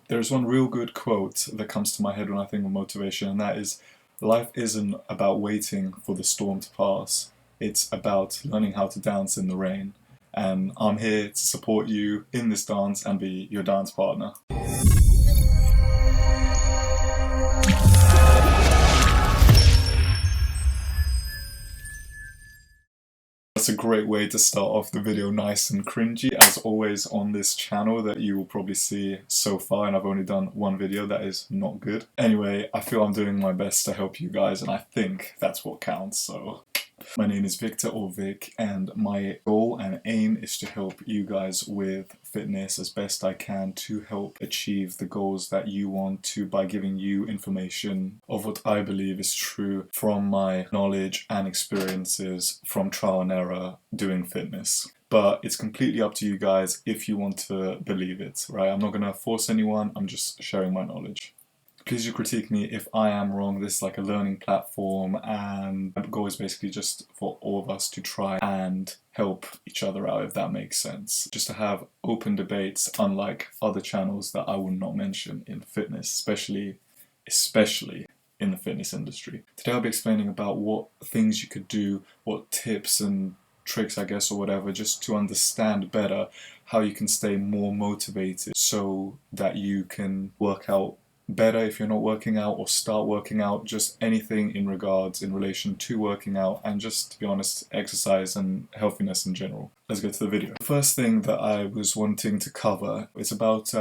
There's one real good quote that comes to my head when I think of motivation, and that is, life isn't about waiting for the storm to pass. It's about learning how to dance in the rain. And I'm here to support you in this dance and be your dance partner. That's a great way to start off the video, nice and cringy, as always on this channel that you will probably see so far, and I've only done one video that is not good. Anyway, I feel I'm doing my best to help you guys, and I think that's what counts, so... My name is Victor, or Vic, and my goal and aim is to help you guys with fitness as best I can to help achieve the goals that you want to by giving you information of what I believe is true from my knowledge and experiences from trial and error doing fitness. But it's completely up to you guys if you want to believe it, right? I'm not going to force anyone, I'm just sharing my knowledge. Please do critique me if I am wrong. This is like a learning platform, and the goal is basically just for all of us to try and help each other out, if that makes sense. Just to have open debates, unlike other channels that I will not mention in fitness, especially in the fitness industry. Today I'll be explaining about what things you could do, what tips and tricks, I guess, or whatever, just to understand better how you can stay more motivated so that you can work out better if you're not working out, or start working out, just anything in relation to working out, and just, to be honest, exercise and healthiness in general. Let's go to the video. The first thing that I was wanting to cover is about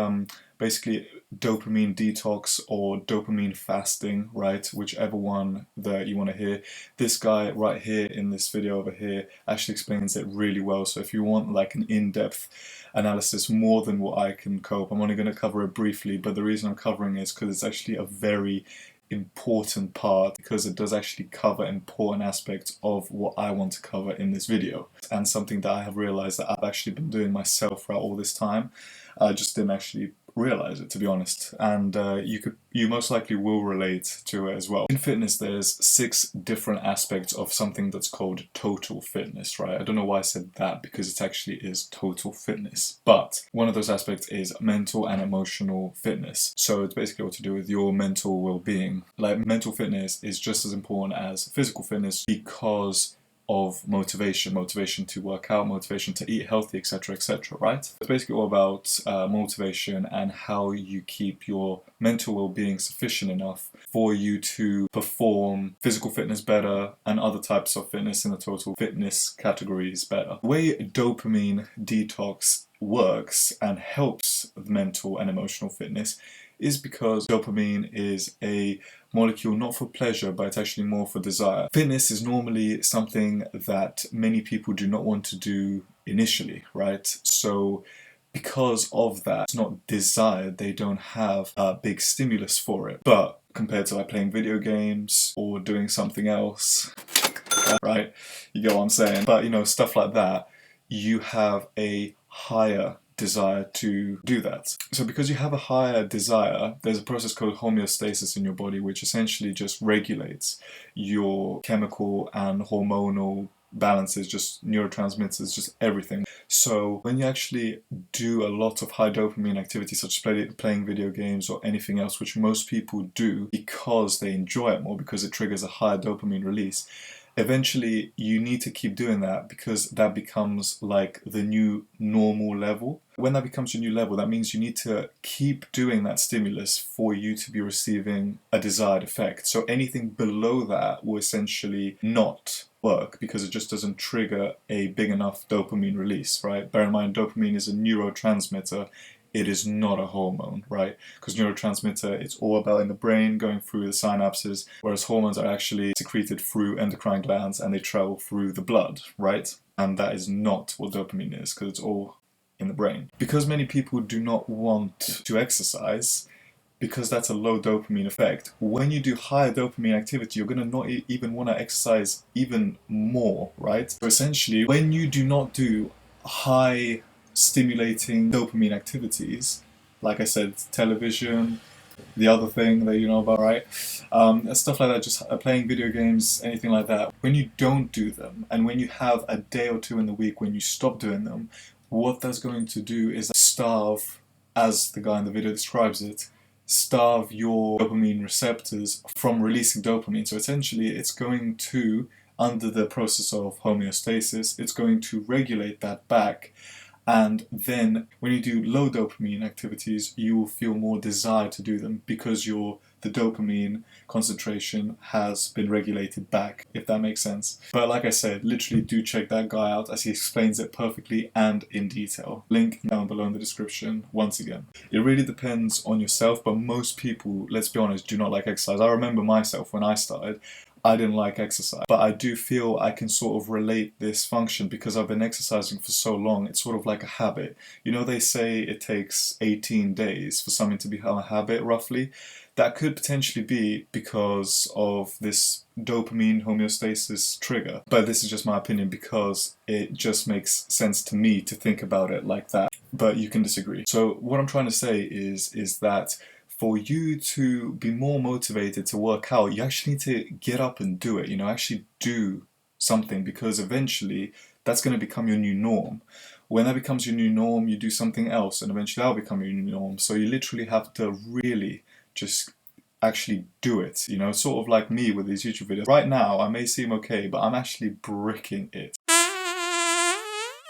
basically dopamine detox or dopamine fasting, right? Whichever one that you want to hear. This guy right here in this video over here actually explains it really well, so if you want like an in-depth analysis more than what I can cope, I'm only going to cover it briefly, but the reason I'm covering it is because it's actually a very important part, because it does actually cover important aspects of what I want to cover in this video, and something that I have realized that I've actually been doing myself throughout all this time. I just didn't actually realize it, to be honest, and you most likely will relate to it as well. In fitness, there's 6 different aspects of something that's called total fitness, right? I don't know why I said that, because it actually is total fitness, but one of those aspects is mental and emotional fitness. So it's basically what to do with your mental well-being. Like, mental fitness is just as important as physical fitness because of motivation to work out, motivation to eat healthy, etc, etc, right? It's basically all about motivation and how you keep your mental well-being sufficient enough for you to perform physical fitness better and other types of fitness in the total fitness categories better. The way dopamine detox works and helps the mental and emotional fitness is because dopamine is a molecule not for pleasure, but it's actually more for desire. Fitness is normally something that many people do not want to do initially, right? So because of that, it's not desired, they don't have a big stimulus for it. But compared to like playing video games or doing something else, right? You get what I'm saying? But you know, stuff like that, you have a higher desire to do that. So because you have a higher desire, there's a process called homeostasis in your body, which essentially just regulates your chemical and hormonal balances, just neurotransmitters, just everything. So when you actually do a lot of high dopamine activity, such as playing video games or anything else, which most people do because they enjoy it more, because it triggers a higher dopamine release, eventually you need to keep doing that, because that becomes like the new normal level. When that becomes your new level, that means you need to keep doing that stimulus for you to be receiving a desired effect. So anything below that will essentially not work, because it just doesn't trigger a big enough dopamine release, right? Bear in mind, dopamine is a neurotransmitter. It is not a hormone, right? Because neurotransmitter, it's all about in the brain going through the synapses, whereas hormones are actually secreted through endocrine glands and they travel through the blood, right? And that is not what dopamine is, because it's all in the brain. Because many people do not want to exercise, because that's a low dopamine effect, when you do higher dopamine activity, you're going to not even want to exercise even more, right? So essentially, when you do not do high stimulating dopamine activities, like I said, television, the other thing that you know about, right? Stuff like that, just playing video games, anything like that. When you don't do them, and when you have a day or two in the week when you stop doing them, what that's going to do is starve as the guy in the video describes it, starve your dopamine receptors from releasing dopamine. So essentially it's going to, under the process of homeostasis, it's going to regulate that back. And then when you do low dopamine activities, you will feel more desire to do them because the dopamine concentration has been regulated back, if that makes sense. But like I said, literally do check that guy out as he explains it perfectly and in detail. Link down below in the description once again. It really depends on yourself, but most people, let's be honest, do not like exercise. I remember myself when I started, I didn't like exercise, but I do feel I can sort of relate this function because I've been exercising for so long. It's sort of like a habit. You know, they say it takes 18 days for something to become a habit, roughly. That could potentially be because of this dopamine homeostasis trigger. But this is just my opinion because it just makes sense to me to think about it like that. But you can disagree. So what I'm trying to say is that for you to be more motivated to work out, you actually need to get up and do it, you know, actually do something, because eventually that's going to become your new norm. When that becomes your new norm, you do something else, and eventually that'll become your new norm. So you literally have to really just actually do it, you know, sort of like me with these YouTube videos. Right now, I may seem okay, but I'm actually bricking it.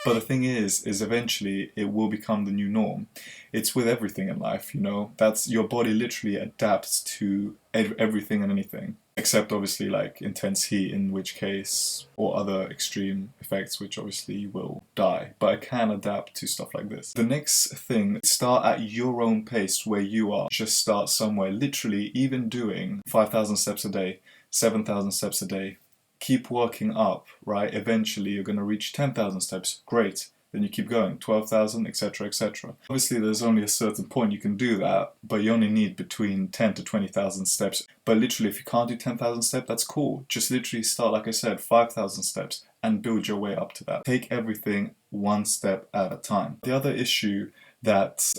But the thing is eventually it will become the new norm. It's with everything in life, you know, that's your body literally adapts to everything and anything, except obviously like intense heat, in which case, or other extreme effects, which obviously you will die, but it can adapt to stuff like this. The next thing, start at your own pace where you are. Just start somewhere, literally even doing 5,000 steps a day, 7,000 steps a day. Keep working up, right? Eventually you're going to reach 10,000 steps. Great. Then you keep going, 12,000, etc, etc. Obviously there's only a certain point you can do that, but you only need between 10 to 20,000 steps. But literally if you can't do 10,000 steps, that's cool. Just literally start, like I said, 5,000 steps and build your way up to that. Take everything one step at a time. The other issue that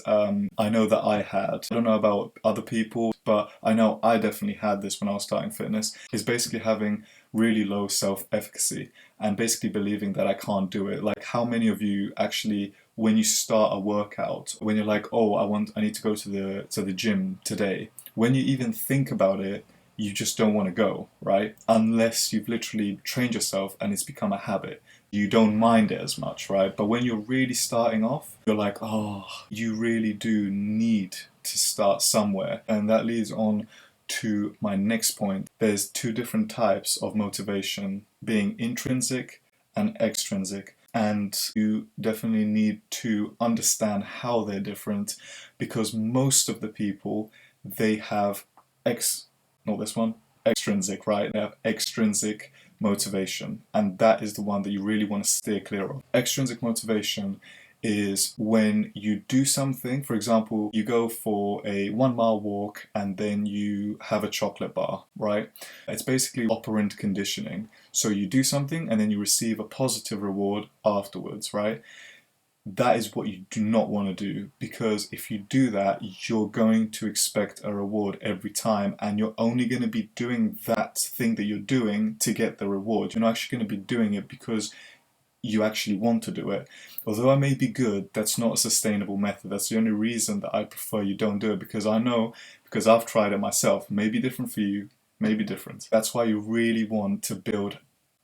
I know that I had, I don't know about other people, but I know I definitely had this when I was starting fitness, is basically having really low self-efficacy and basically believing that I can't do it. Like, how many of you actually, when you start a workout, when you're like, oh, I need to go to the gym today, when you even think about it, you just don't want to go, right? Unless you've literally trained yourself and it's become a habit. You don't mind it as much, right? But when you're really starting off, you're like, oh, you really do need to start somewhere. And that leads on to my next point. There's two different types of motivation, being intrinsic and extrinsic. And you definitely need to understand how they're different, because most of the people, they have extrinsic, right? They have extrinsic motivation, and that is the one that you really want to steer clear of. Extrinsic motivation is when you do something, for example, you go for a 1 mile walk and then you have a chocolate bar, right? It's basically operant conditioning. So you do something and then you receive a positive reward afterwards, right? That is what you do not want to do, because if you do that, you're going to expect a reward every time, and you're only going to be doing that thing that you're doing to get the reward. You're not actually going to be doing it because you actually want to do it. Although it may be good, that's not a sustainable method. That's the only reason that I prefer you don't do it, because I know, because I've tried it myself, maybe different for you, maybe different. That's why you really want to build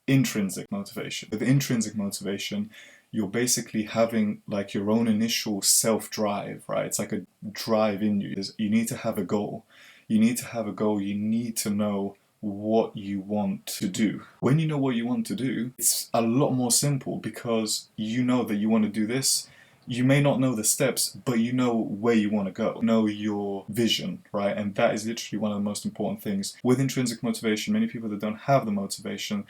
intrinsic motivation. With intrinsic motivation, you're basically having like your own initial self-drive, right? It's like a drive in you. You need to have a goal. You need to have a goal. You need to know what you want to do. When you know what you want to do, it's a lot more simple, because you know that you want to do this. You may not know the steps, but you know where you want to go. Know your vision, right? And that is literally one of the most important things. With intrinsic motivation, many people that don't have the motivation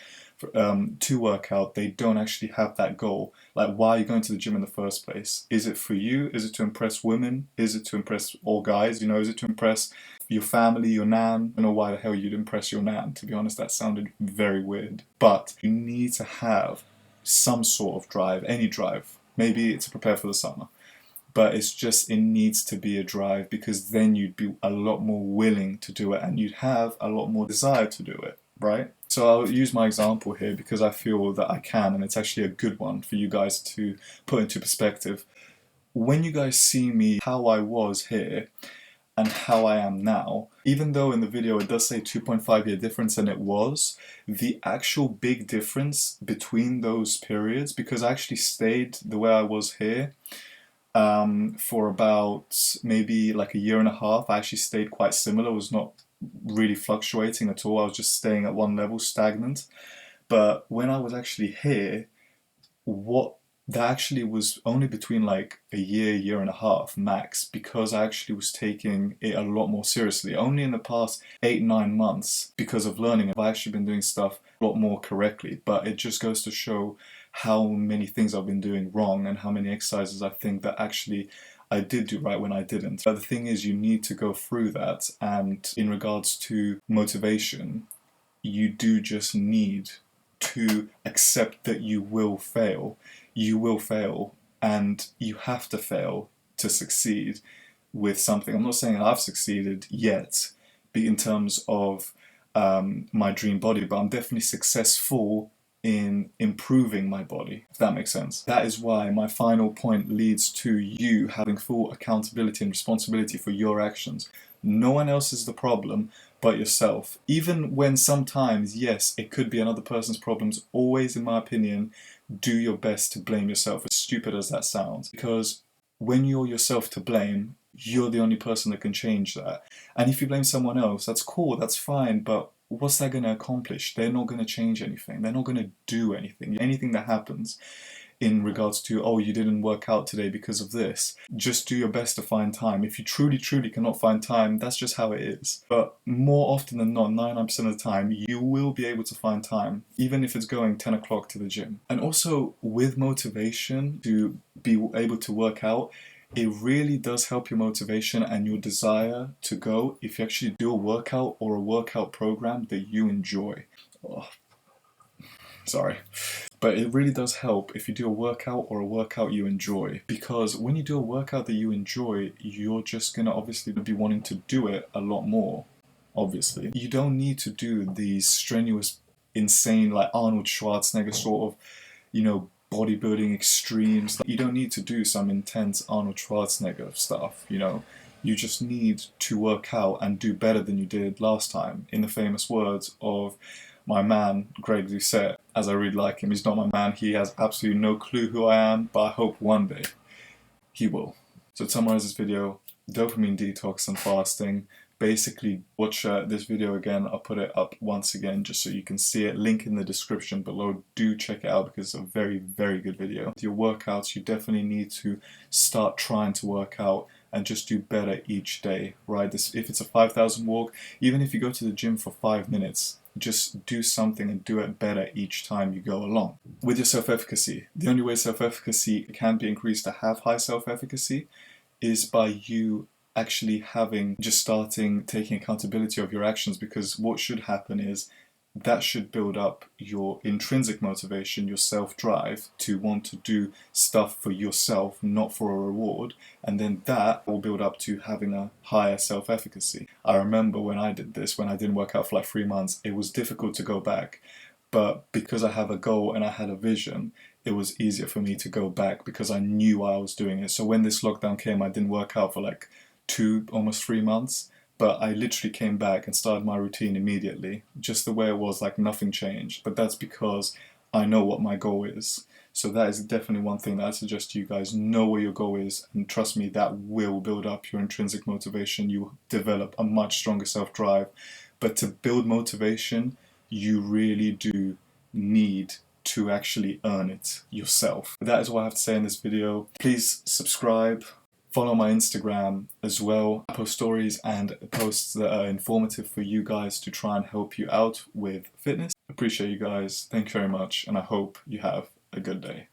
to work out, they don't actually have that goal. Like, why are you going to the gym in the first place? Is it for you? Is it to impress women? Is it to impress all guys? You know, is it to impress your family, your nan? I don't know why the hell you'd impress your nan. To be honest, that sounded very weird. But you need to have some sort of drive, any drive. Maybe to prepare for the summer, but it needs to be a drive, because then you'd be a lot more willing to do it and you'd have a lot more desire to do it, right? So I'll use my example here because I feel that I can, and it's actually a good one for you guys to put into perspective. when you guys see me how I was here and how I am now, even though in the video it does say 2.5 year difference, and it was, the actual big difference between those periods, because I actually stayed the way I was here for about maybe like a year and a half. I actually stayed quite similar, was not really fluctuating at all. I was just staying at one level, stagnant. But when I was actually here, what that actually was only between like a year and a half max, because I actually was taking it a lot more seriously. Only in the past 8-9 months, because of learning, I've actually been doing stuff a lot more correctly. But it just goes to show how many things I've been doing wrong and how many exercises I think that actually I did do right when I didn't. But the thing is, you need to go through that. And in regards to motivation, you do just need to accept that you will fail. You will fail, and you have to fail to succeed with something. I'm not saying I've succeeded yet, in terms of my dream body, but I'm definitely successful in improving my body, if that makes sense. That is why my final point leads to you having full accountability and responsibility for your actions. No one else is the problem but yourself. Even when sometimes, yes, it could be another person's problems, always, in my opinion, do your best to blame yourself, as stupid as that sounds. Because when you're yourself to blame, you're the only person that can change that. And if you blame someone else, that's cool, that's fine, but what's that going to accomplish? They're not going to change anything. They're not going to do anything. Anything that happens in regards to, oh, you didn't work out today because of this, just do your best to find time. If you truly cannot find time, that's just how it is. But more often than not, 99% of the time, you will be able to find time, even if it's going 10 o'clock to the gym. And also with motivation to be able to work out, it really does help your motivation and your desire to go if you actually do a workout or a workout program that you enjoy. Oh, sorry. But it really does help if you do a workout or a workout you enjoy, because when you do a workout that you enjoy, you're just going to obviously be wanting to do it a lot more, obviously. You don't need to do these strenuous, insane, like Arnold Schwarzenegger sort of, bodybuilding extremes. You don't need to do some intense Arnold Schwarzenegger stuff, You just need to work out and do better than you did last time. In the famous words of my man, Greg Doucette, as I really like him, he's not my man, he has absolutely no clue who I am, but I hope one day he will. So to summarize this video, dopamine detox and fasting. Basically, watch this video again. I'll put it up once again just so you can see it. Link in the description below. Do check it out because it's a very, very good video. With your workouts, you definitely need to start trying to work out and just do better each day, right? If it's a 5,000 walk, even if you go to the gym for 5 minutes, just do something and do it better each time you go along. With your self-efficacy, the only way self-efficacy can be increased to have high self-efficacy is by you actually taking accountability of your actions, because what should happen is that should build up your intrinsic motivation, your self-drive to want to do stuff for yourself, not for a reward, and then that will build up to having a higher self-efficacy. I remember when I did this, when I didn't work out for like 3 months, it was difficult to go back, but because I have a goal and I had a vision, it was easier for me to go back because I knew I was doing it. So when this lockdown came, I didn't work out for like 2, almost 3 months, but I literally came back and started my routine immediately, just the way it was, like nothing changed. But that's because I know what my goal is. So that is definitely one thing that I suggest you guys know what your goal is, and trust me, that will build up your intrinsic motivation. You develop a much stronger self-drive. But to build motivation, you really do need to actually earn it yourself. That is what I have to say in this video. Please subscribe. Follow my Instagram as well. I post stories and posts that are informative for you guys to try and help you out with fitness. Appreciate you guys. Thank you very much, and I hope you have a good day.